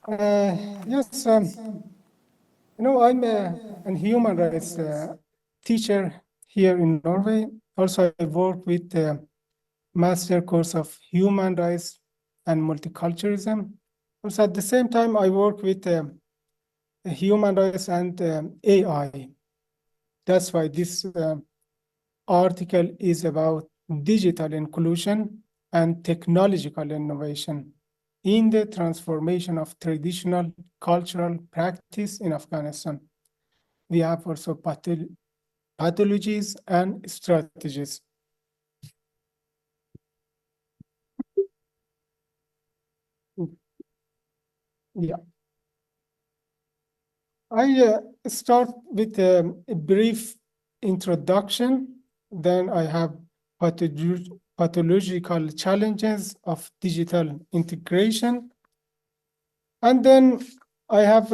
Yes, I'm a human rights teacher here in Norway. Also, I work with the master course of human rights and multiculturalism. Also, at the same time, I work with human rights and AI. That's why this article is about digital inclusion and technological innovation in the transformation of traditional cultural practice in Afghanistan. We have also pathologies and strategies. Yeah, I start with a brief introduction. Then I have pathological challenges of digital integration. And then I have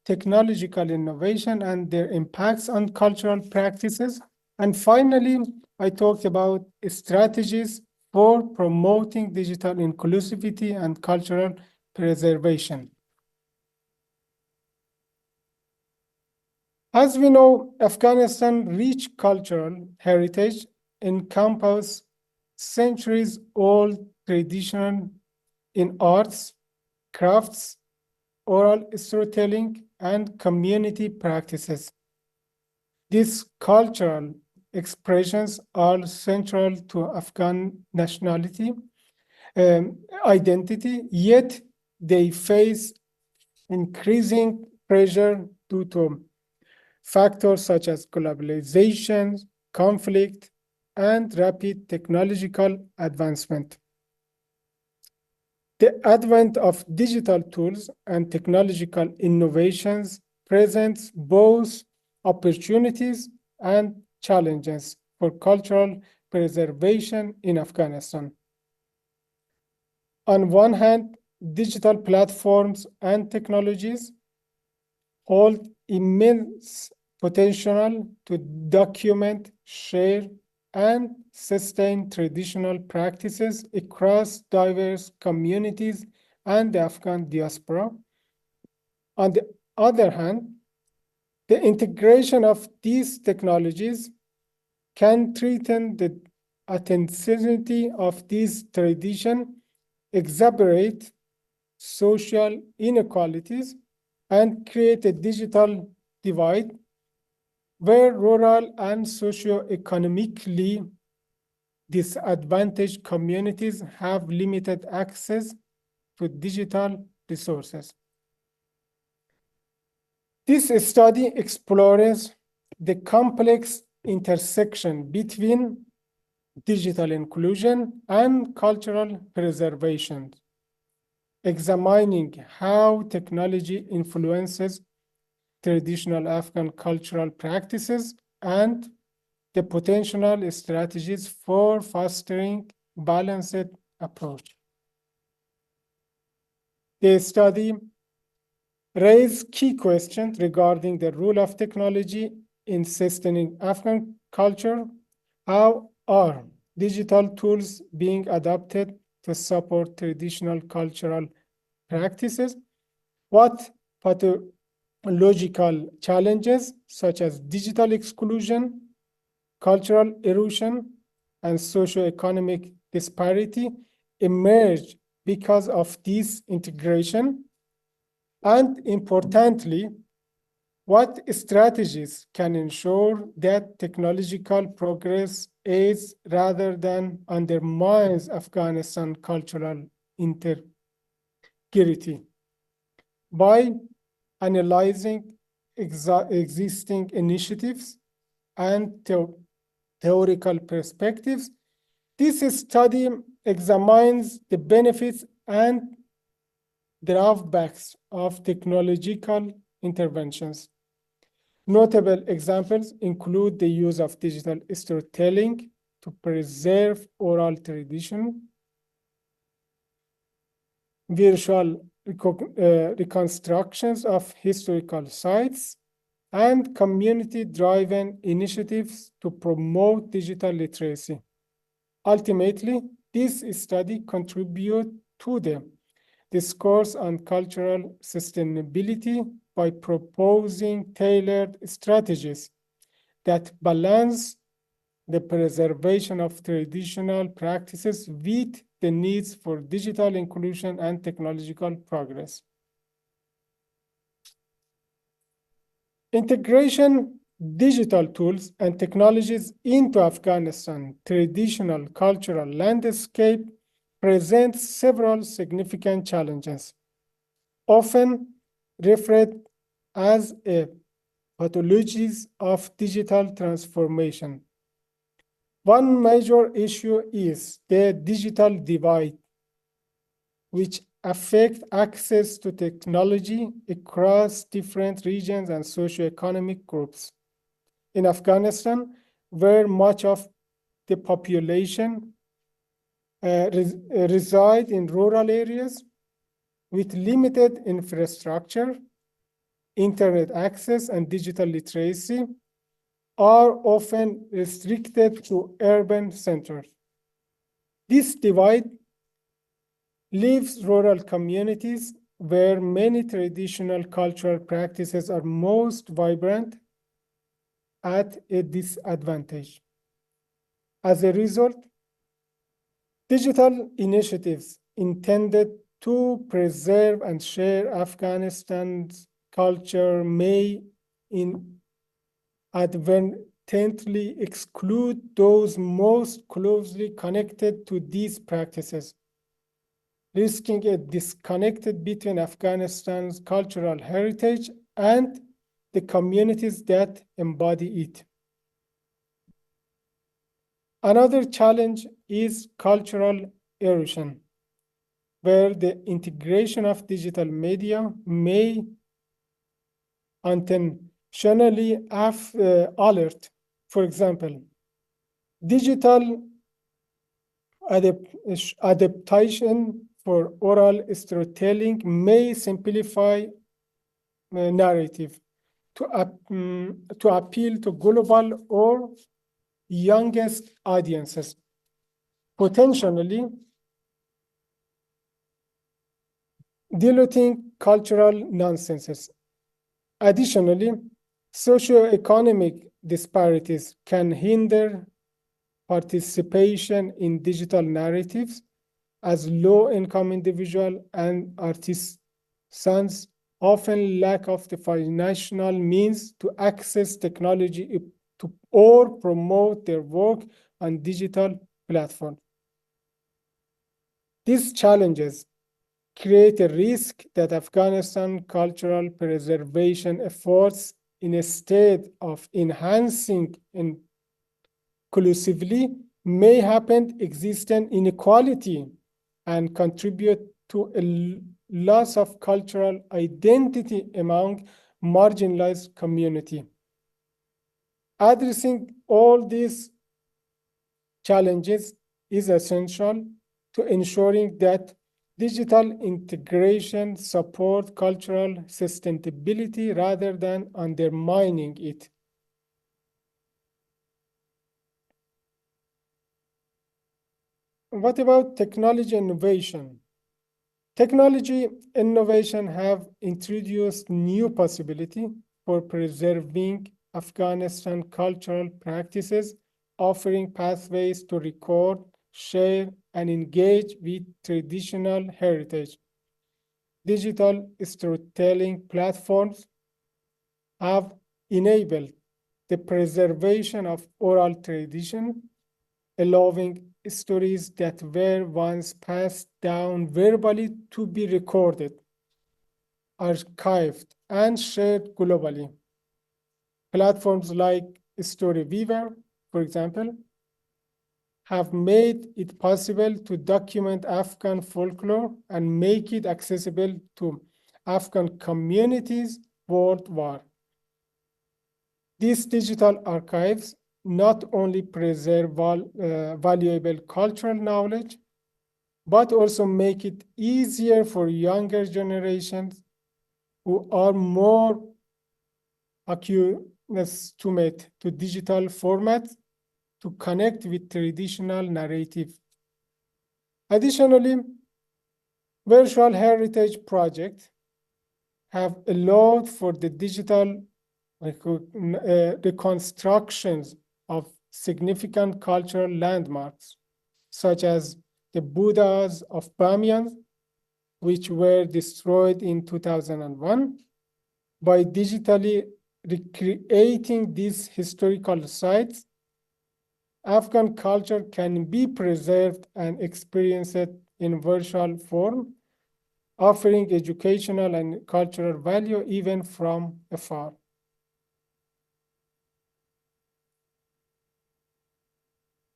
technological innovation and their impacts on cultural practices. And finally, I talked about strategies for promoting digital inclusivity and cultural preservation. As we know, Afghanistan's rich cultural heritage encompasses centuries-old tradition in arts, crafts, oral storytelling, and community practices. These cultural expressions are central to Afghan nationality, identity, yet they face increasing pressure due to factors such as globalization, conflict, and rapid technological advancement. The advent of digital tools and technological innovations presents both opportunities and challenges for cultural preservation in Afghanistan. On one hand, digital platforms and technologies hold immense potential to document, share, and sustain traditional practices across diverse communities and the Afghan diaspora. On the other hand, the integration of these technologies can threaten the authenticity of these traditions, exacerbate social inequalities, and create a digital divide where rural and socio-economically disadvantaged communities have limited access to digital resources. This study explores the complex intersection between digital inclusion and cultural preservation, examining how technology influences traditional Afghan cultural practices and the potential strategies for fostering balanced approach. The study raised key questions regarding the role of technology in sustaining Afghan culture. How are digital tools being adopted to support traditional cultural practices? What pathological challenges, such as digital exclusion, cultural erosion, and socio-economic disparity, emerge because of this integration? And importantly, what strategies can ensure that technological progress aids rather than undermines Afghanistan cultural integrity? By analyzing existing initiatives and theoretical perspectives, this study examines the benefits and drawbacks of technological interventions. Notable examples include the use of digital storytelling to preserve oral tradition, virtual reconstructions of historical sites, and community-driven initiatives to promote digital literacy. Ultimately, this study contributes to the discourse on cultural sustainability by proposing tailored strategies that balance the preservation of traditional practices with the needs for digital inclusion and technological progress. Integration digital tools and technologies into Afghanistan traditional cultural landscape presents several significant challenges, often referred as a pathologies of digital transformation. One major issue is the digital divide, which affect access to technology across different regions and socioeconomic groups. In Afghanistan, where much of the population reside in rural areas with limited infrastructure, internet access, and digital literacy, are often restricted to urban centers. This divide leaves rural communities where many traditional cultural practices are most vibrant at a disadvantage. As a result, digital initiatives intended to preserve and share Afghanistan's culture may inadvertently exclude those most closely connected to these practices, risking a disconnect between Afghanistan's cultural heritage and the communities that embody it. Another challenge is cultural erosion, where the integration of digital media may unintentionally alert. For example, digital adaptation for oral storytelling may simplify narrative to appeal to global or youngest audiences, potentially diluting cultural nonsenses. Additionally, socio-economic disparities can hinder participation in digital narratives, as low-income individuals and artisans often lack of the financial means to access technology or promote their work on digital platforms. These challenges create a risk that Afghanistan cultural preservation efforts, instead of enhancing inclusively, may happen existing inequality and contribute to a loss of cultural identity among marginalized community. Addressing all these challenges is essential to ensuring that digital integration support cultural sustainability rather than undermining it. What about technology innovation? Technology innovation have introduced new possibility for preserving Afghanistan cultural practices, offering pathways to record, share, and engage with traditional heritage. Digital storytelling platforms have enabled the preservation of oral tradition, allowing stories that were once passed down verbally to be recorded, archived, and shared globally. Platforms like Storyweaver, for example, have made it possible to document Afghan folklore and make it accessible to Afghan communities worldwide. These digital archives not only preserve valuable cultural knowledge, but also make it easier for younger generations who are more accustomed to digital formats to connect with traditional narrative. Additionally, Virtual heritage projects have allowed for the digital reconstructions of significant cultural landmarks, such as the Buddhas of Bamiyan, which were destroyed in 2001. By digitally recreating these historical sites, Afghan culture can be preserved and experienced in virtual form, offering educational and cultural value even from afar.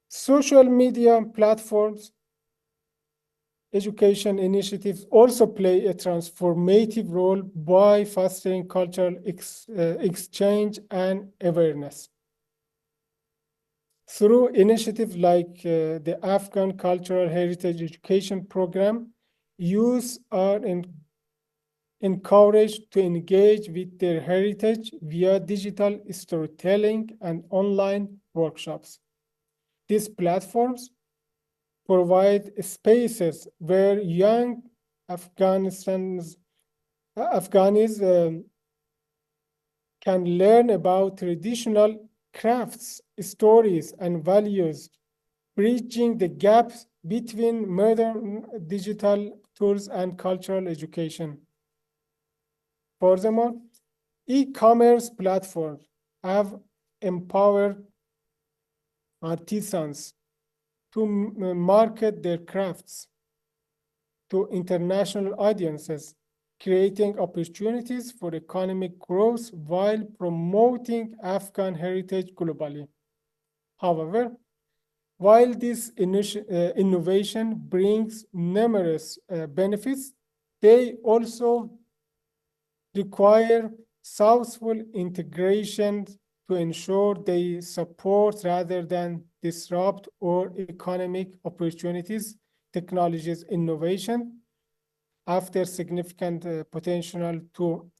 Social media platforms, education initiatives also play a transformative role by fostering cultural exchange and awareness. Through initiatives like the Afghan Cultural Heritage Education Program, youth are encouraged to engage with their heritage via digital storytelling and online workshops. These platforms provide spaces where young Afghanis can learn about traditional crafts, stories, and values, bridging the gap between modern digital tools and cultural education. Furthermore, e-commerce platforms have empowered artisans to market their crafts to international audiences, creating opportunities for economic growth while promoting Afghan heritage globally. However, while this innovation brings numerous benefits, they also require thoughtful integration to ensure they support rather than disrupt or economic opportunities, technologies, innovation, after significant potential to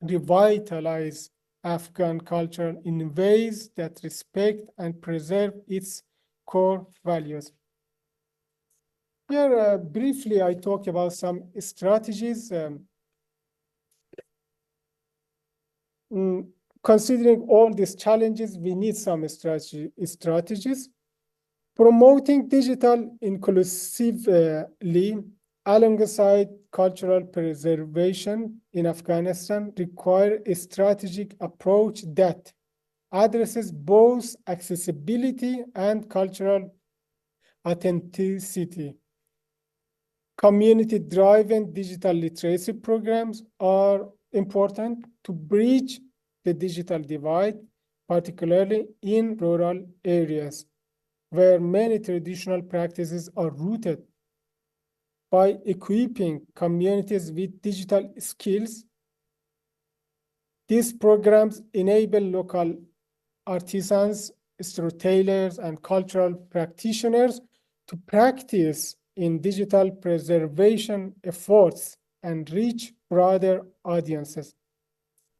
revitalize Afghan culture in ways that respect and preserve its core values. Here, briefly, I talk about some strategies. Considering all these challenges, we need some strategies. Promoting digital inclusively alongside cultural preservation in Afghanistan require a strategic approach that addresses both accessibility and cultural authenticity. Community-driven digital literacy programs are important to bridge the digital divide, particularly in rural areas, where many traditional practices are rooted. By equipping communities with digital skills, these programs enable local artisans, storytellers, and cultural practitioners to practice in digital preservation efforts and reach broader audiences.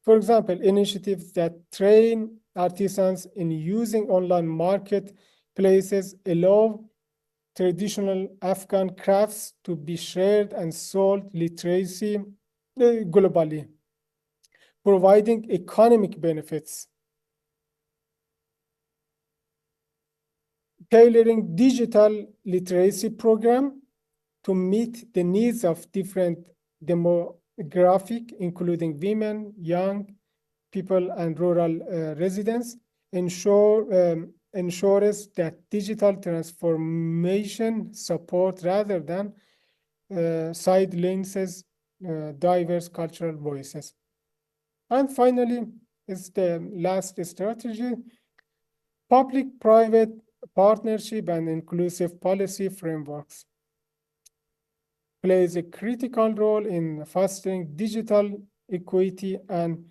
For example, initiatives that train artisans in using online marketplaces allow traditional Afghan crafts to be shared and sold literacy globally, providing economic benefits. Tailoring digital literacy program to meet the needs of different demographic, including women, young people, and rural residents, ensures that digital transformation support rather than silences diverse cultural voices. And finally, is the last strategy, public-private partnership and inclusive policy frameworks plays a critical role in fostering digital equity and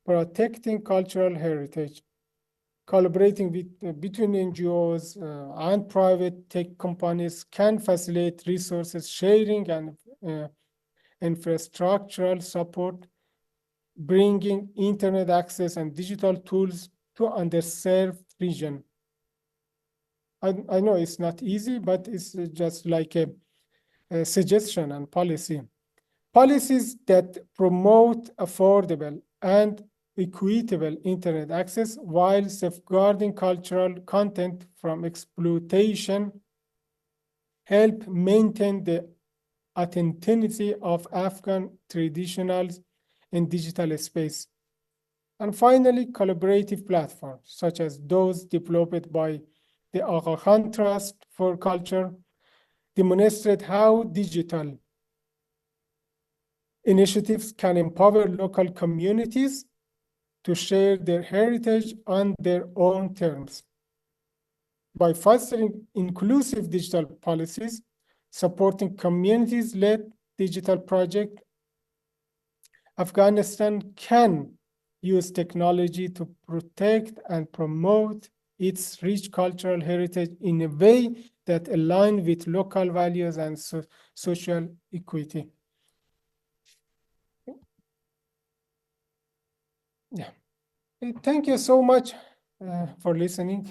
protecting cultural heritage. Collaborating between NGOs and private tech companies can facilitate resources sharing and infrastructural support, bringing internet access and digital tools to underserved regions. I know it's not easy, but it's just like suggestion and policy. Policies that promote affordable and equitable internet access while safeguarding cultural content from exploitation help maintain the authenticity of Afghan traditionals in digital space. And finally, collaborative platforms, such as those developed by the Aga Khan Trust for Culture, demonstrate how digital initiatives can empower local communities to share their heritage on their own terms. By fostering inclusive digital policies, supporting communities-led digital projects, Afghanistan can use technology to protect and promote its rich cultural heritage in a way that aligns with local values and social equity. Yeah. Thank you so much for listening.